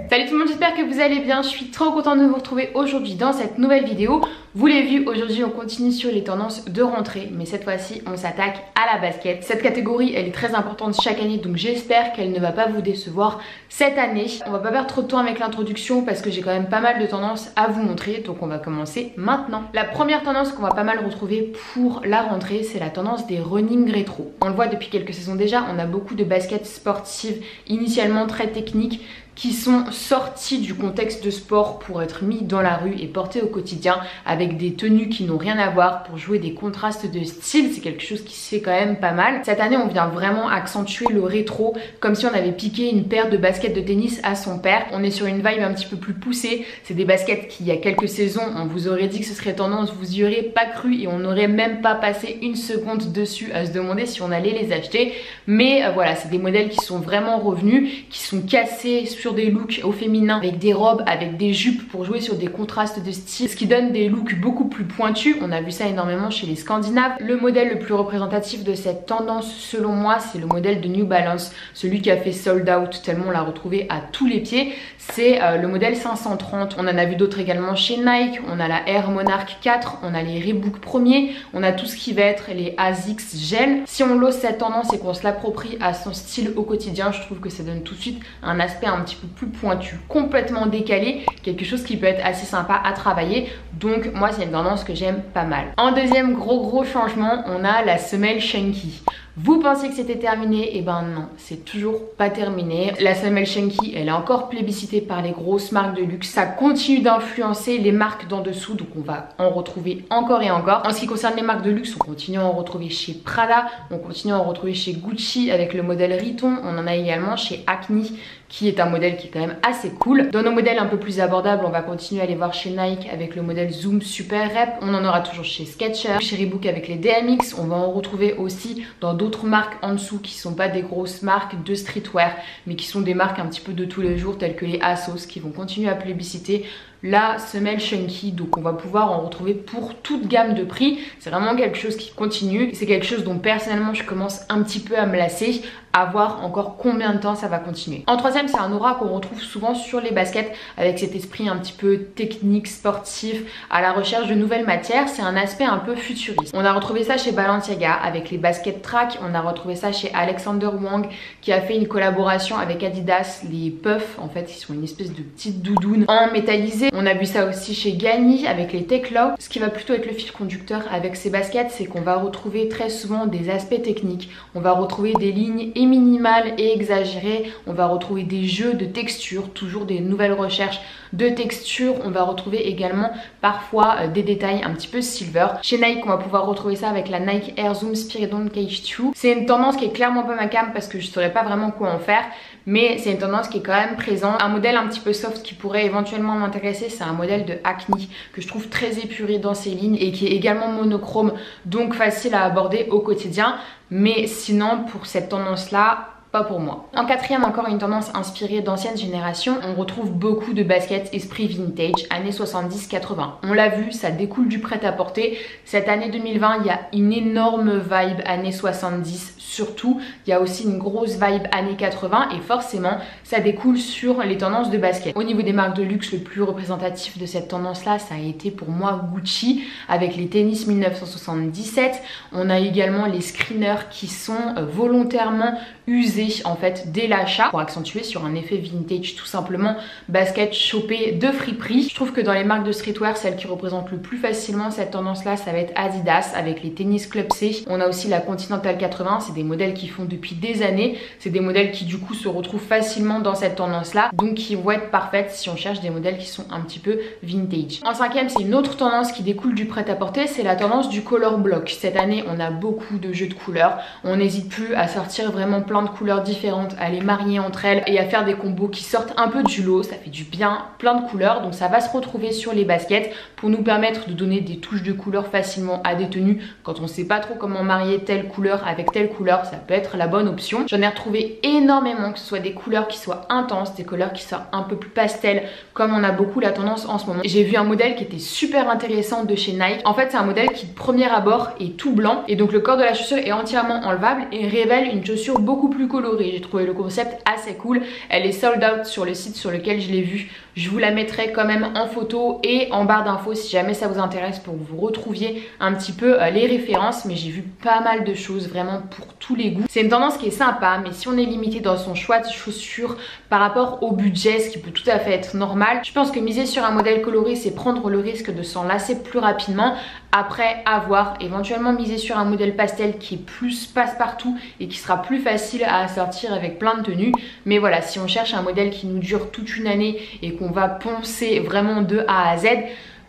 Salut tout le monde, j'espère que vous allez bien. Je suis trop contente de vous retrouver aujourd'hui dans cette nouvelle vidéo. Vous l'avez vu, aujourd'hui on continue sur les tendances de rentrée, mais cette fois-ci on s'attaque à la basket. Cette catégorie elle est très importante chaque année, donc j'espère qu'elle ne va pas vous décevoir cette année. On va pas perdre trop de temps avec l'introduction parce que j'ai quand même pas mal de tendances à vous montrer, donc on va commencer maintenant. La première tendance qu'on va pas mal retrouver pour la rentrée, c'est la tendance des running rétro. On le voit depuis quelques saisons déjà, on a beaucoup de baskets sportives initialement très techniques qui sont sortis du contexte de sport pour être mis dans la rue et portés au quotidien avec des tenues qui n'ont rien à voir pour jouer des contrastes de style. C'est quelque chose qui se fait quand même pas mal. Cette année, on vient vraiment accentuer le rétro comme si on avait piqué une paire de baskets de tennis à son père. On est sur une vibe un petit peu plus poussée. C'est des baskets qui, il y a quelques saisons, on vous aurait dit que ce serait tendance, vous y aurez pas cru et on n'aurait même pas passé une seconde dessus à se demander si on allait les acheter. Mais voilà, c'est des modèles qui sont vraiment revenus, qui sont cassés sur des looks au féminin avec des robes, avec des jupes pour jouer sur des contrastes de style, ce qui donne des looks beaucoup plus pointus. On a vu ça énormément chez les Scandinaves. Le modèle le plus représentatif de cette tendance selon moi, c'est le modèle de New Balance, celui qui a fait sold out tellement on l'a retrouvé à tous les pieds. C'est le modèle 530. On en a vu d'autres également chez Nike. On a la Air Monarch 4, on a les Reebok premiers, on a tout ce qui va être les ASICS Gel. Si on lose cette tendance et qu'on se l'approprie à son style au quotidien, je trouve que ça donne tout de suite un aspect un petit peu plus pointu, complètement décalé, quelque chose qui peut être assez sympa à travailler. Donc moi c'est une tendance que j'aime pas mal. En deuxième gros changement, on a la semelle Shanky. Vous pensiez que c'était terminé? Et ben non, c'est toujours pas terminé. La semelle Shanky, elle est encore plébiscitée par les grosses marques de luxe. Ça continue d'influencer les marques d'en dessous, donc on va en retrouver encore et encore. En ce qui concerne les marques de luxe, on continue à en retrouver chez Prada, on continue à en retrouver chez Gucci avec le modèle Riton. On en a également chez Acne, qui est un modèle qui est quand même assez cool. Dans nos modèles un peu plus abordables, on va continuer à les voir chez Nike avec le modèle Zoom Super Rep. On en aura toujours chez Skechers, chez Reebok avec les DMX. On va en retrouver aussi dans d'autres marques en dessous qui sont pas des grosses marques de streetwear, mais qui sont des marques un petit peu de tous les jours telles que les Asos, qui vont continuer à plébisciter la semelle Shanky. Donc on va pouvoir en retrouver pour toute gamme de prix. C'est vraiment quelque chose qui continue. C'est quelque chose dont personnellement je commence un petit peu à me lasser, à voir encore combien de temps ça va continuer. En troisième, c'est un aura qu'on retrouve souvent sur les baskets avec cet esprit un petit peu technique, sportif, à la recherche de nouvelles matières. C'est un aspect un peu futuriste. On a retrouvé ça chez Balenciaga avec les baskets track. On a retrouvé ça chez Alexander Wang qui a fait une collaboration avec Adidas, les puffs en fait, qui sont une espèce de petite doudoune en métallisé. On a vu ça aussi chez Ganni avec les Tech Low. Ce qui va plutôt être le fil conducteur avec ces baskets, c'est qu'on va retrouver très souvent des aspects techniques. On va retrouver des lignes minimales et exagérées. On va retrouver des jeux de textures, toujours des nouvelles recherches de textures. On va retrouver également parfois des détails un petit peu silver. Chez Nike, on va pouvoir retrouver ça avec la Nike Air Zoom Spiridon Cage 2. C'est une tendance qui est clairement pas ma cam parce que je saurais pas vraiment quoi en faire, mais c'est une tendance qui est quand même présente. Un modèle un petit peu soft qui pourrait éventuellement m'intéresser, c'est un modèle de Acne que je trouve très épuré dans ses lignes et qui est également monochrome, donc facile à aborder au quotidien. Mais sinon, pour cette tendance-là, pas pour moi. En quatrième, encore une tendance inspirée d'anciennes générations, on retrouve beaucoup de baskets esprit vintage, années 70-80. On l'a vu, ça découle du prêt-à-porter. Cette année 2020, il y a une énorme vibe années 70, surtout. Il y a aussi une grosse vibe années 80 et forcément, ça découle sur les tendances de basket. Au niveau des marques de luxe, le plus représentatif de cette tendance-là, ça a été pour moi Gucci avec les tennis 1977. On a également les screeners qui sont volontairement usés en fait dès l'achat pour accentuer sur un effet vintage, tout simplement basket chopé de friperie. Je trouve que dans les marques de streetwear, celle qui représente le plus facilement cette tendance là, ça va être Adidas avec les tennis Club C. On a aussi la Continental 80, c'est des modèles qui font depuis des années, c'est des modèles qui du coup se retrouvent facilement dans cette tendance là, donc qui vont être parfaites si on cherche des modèles qui sont un petit peu vintage. En cinquième, c'est une autre tendance qui découle du prêt-à-porter, c'est la tendance du color block. Cette année, on a beaucoup de jeux de couleurs, on n'hésite plus à sortir vraiment plein de couleurs différentes, à les marier entre elles et à faire des combos qui sortent un peu du lot. Ça fait du bien, plein de couleurs, donc ça va se retrouver sur les baskets pour nous permettre de donner des touches de couleurs facilement à des tenues. Quand on sait pas trop comment marier telle couleur avec telle couleur, ça peut être la bonne option. J'en ai retrouvé énormément, que ce soit des couleurs qui soient intenses, des couleurs qui soient un peu plus pastel, comme on a beaucoup la tendance en ce moment. J'ai vu un modèle qui était super intéressant de chez Nike. En fait, c'est un modèle qui de premier abord est tout blanc et donc le corps de la chaussure est entièrement enlevable et révèle une chaussure beaucoup plus colorée. J'ai trouvé le concept assez cool. Elle est sold out sur le site sur lequel je l'ai vue. Je vous la mettrai quand même en photo et en barre d'infos si jamais ça vous intéresse pour que vous retrouviez un petit peu les références. Mais j'ai vu pas mal de choses vraiment pour tous les goûts. C'est une tendance qui est sympa, mais si on est limité dans son choix de chaussures par rapport au budget, ce qui peut tout à fait être normal, je pense que miser sur un modèle coloré, c'est prendre le risque de s'en lasser plus rapidement. Après, avoir éventuellement miser sur un modèle pastel qui est plus passe-partout et qui sera plus facile à assortir avec plein de tenues. Mais voilà, si on cherche un modèle qui nous dure toute une année et qu'on va poncer vraiment de A à Z,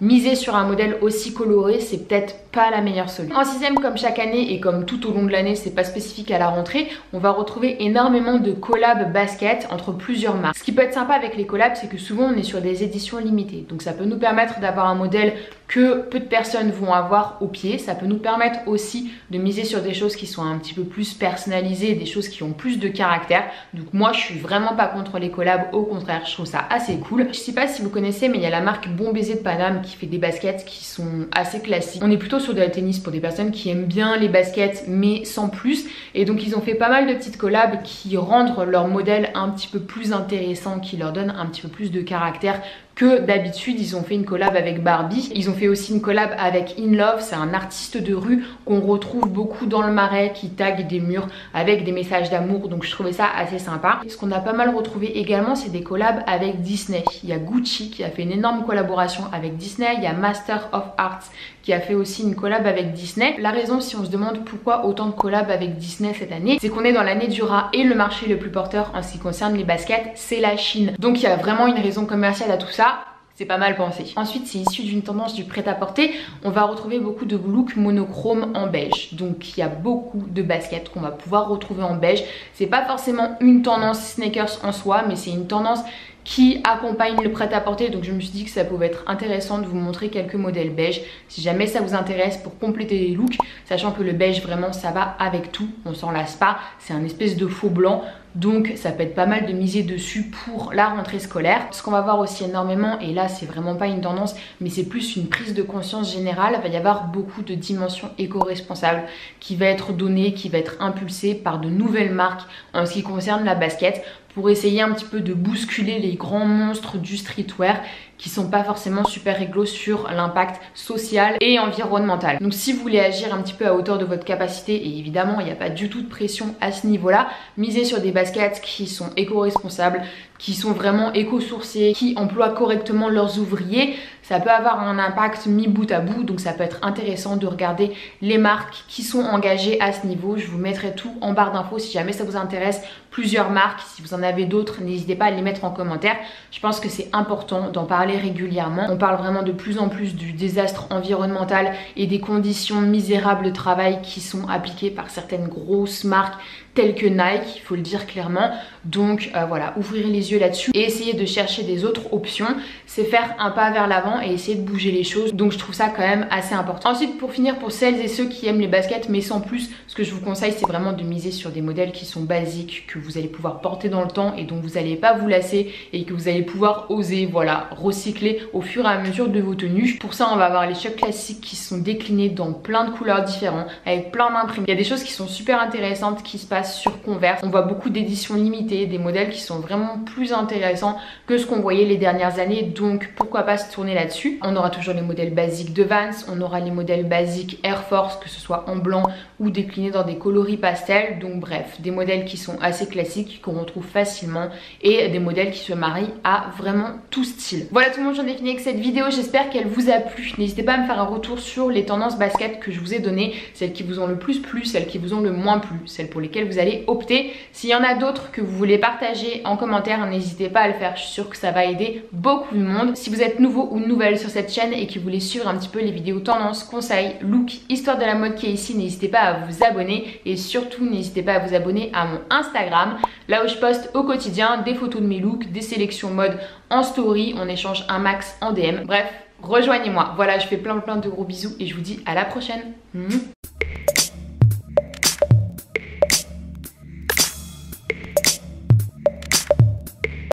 miser sur un modèle aussi coloré, c'est peut-être pas la meilleure solution. En sixième, comme chaque année et comme tout au long de l'année, c'est pas spécifique à la rentrée, on va retrouver énormément de collabs basket entre plusieurs marques. Ce qui peut être sympa avec les collabs, c'est que souvent on est sur des éditions limitées. Donc ça peut nous permettre d'avoir un modèle que peu de personnes vont avoir au pied. Ça peut nous permettre aussi de miser sur des choses qui sont un petit peu plus personnalisées, des choses qui ont plus de caractère. Donc moi je suis vraiment pas contre les collabs, au contraire je trouve ça assez cool. Je sais pas si vous connaissez, mais il y a la marque Bon Baiser de Paname qui fait des baskets qui sont assez classiques. On est plutôt sur de la tennis pour des personnes qui aiment bien les baskets mais sans plus. Et donc ils ont fait pas mal de petites collabs qui rendent leur modèle un petit peu plus intéressant, qui leur donnent un petit peu plus de caractère que d'habitude. Ils ont fait une collab avec Barbie, ils ont fait aussi une collab avec In Love, c'est un artiste de rue qu'on retrouve beaucoup dans le Marais qui tague des murs avec des messages d'amour, donc je trouvais ça assez sympa. Ce qu'on a pas mal retrouvé également, c'est des collabs avec Disney. Il y a Gucci qui a fait une énorme collaboration avec Disney, il y a Master of Arts qui a fait aussi une collab avec Disney. La raison, si on se demande pourquoi autant de collabs avec Disney cette année, c'est qu'on est dans l'année du rat et le marché le plus porteur en ce qui concerne les baskets, c'est la Chine. Donc il y a vraiment une raison commerciale à tout ça. C'est pas mal pensé. Ensuite, c'est issu d'une tendance du prêt-à-porter. On va retrouver beaucoup de looks monochromes en beige. Donc, il y a beaucoup de baskets qu'on va pouvoir retrouver en beige. C'est pas forcément une tendance sneakers en soi, mais c'est une tendance qui accompagne le prêt-à-porter. Donc je me suis dit que ça pouvait être intéressant de vous montrer quelques modèles beige si jamais ça vous intéresse pour compléter les looks, sachant que le beige vraiment ça va avec tout, on s'en lasse pas, c'est un espèce de faux blanc. Donc ça peut être pas mal de miser dessus pour la rentrée scolaire. Ce qu'on va voir aussi énormément, et là c'est vraiment pas une tendance mais c'est plus une prise de conscience générale, il va y avoir beaucoup de dimensions éco-responsables qui va être donnée, qui va être impulsée par de nouvelles marques en ce qui concerne la basket, pour essayer un petit peu de bousculer les grands monstres du streetwear qui sont pas forcément super réglo sur l'impact social et environnemental. Donc si vous voulez agir un petit peu à hauteur de votre capacité, et évidemment il n'y a pas du tout de pression à ce niveau-là, misez sur des baskets qui sont éco-responsables, qui sont vraiment éco-sourcées, qui emploient correctement leurs ouvriers. Ça peut avoir un impact mis bout à bout, donc ça peut être intéressant de regarder les marques qui sont engagées à ce niveau. Je vous mettrai tout en barre d'infos si jamais ça vous intéresse, plusieurs marques. Si vous en avez d'autres, n'hésitez pas à les mettre en commentaire. Je pense que c'est important d'en parler régulièrement. On parle vraiment de plus en plus du désastre environnemental et des conditions misérables de travail qui sont appliquées par certaines grosses marques telles que Nike, il faut le dire clairement. Donc voilà, ouvrez les yeux là-dessus et essayez de chercher des autres options. C'est faire un pas vers l'avant et essayer de bouger les choses. Donc je trouve ça quand même assez important. Ensuite, pour finir, pour celles et ceux qui aiment les baskets mais sans plus, ce que je vous conseille, c'est vraiment de miser sur des modèles qui sont basiques, que vous allez pouvoir porter dans le temps et dont vous n'allez pas vous lasser et que vous allez pouvoir oser, voilà, recycler au fur et à mesure de vos tenues. Pour ça, on va avoir les chocs classiques qui sont déclinés dans plein de couleurs différentes, avec plein d'imprimes. Il y a des choses qui sont super intéressantes qui se passent sur Converse. On voit beaucoup d'éditions limitées, des modèles qui sont vraiment plus intéressants que ce qu'on voyait les dernières années, donc pourquoi pas se tourner là-dessus. On aura toujours les modèles basiques de Vans, on aura les modèles basiques Air Force, que ce soit en blanc ou déclinés dans des coloris pastels. Donc bref, des modèles qui sont assez classiques, qu'on retrouve facilement, et des modèles qui se marient à vraiment tout style. Voilà tout le monde, j'en ai fini avec cette vidéo, j'espère qu'elle vous a plu. N'hésitez pas à me faire un retour sur les tendances basket que je vous ai données, celles qui vous ont le plus plu, celles qui vous ont le moins plu, celles pour lesquelles vous allez opter. S'il y en a d'autres que vous voulez partager en commentaire, n'hésitez pas à le faire, je suis sûre que ça va aider beaucoup de monde. Si vous êtes nouveau ou nouvelle sur cette chaîne et que vous voulez suivre un petit peu les vidéos tendances, conseils, look, histoire de la mode qui est ici, n'hésitez pas à vous abonner et surtout n'hésitez pas à vous abonner à mon Instagram, là où je poste au quotidien des photos de mes looks, des sélections mode en story, on échange un max en DM. Bref, rejoignez-moi. Voilà, je fais plein de gros bisous et je vous dis à la prochaine.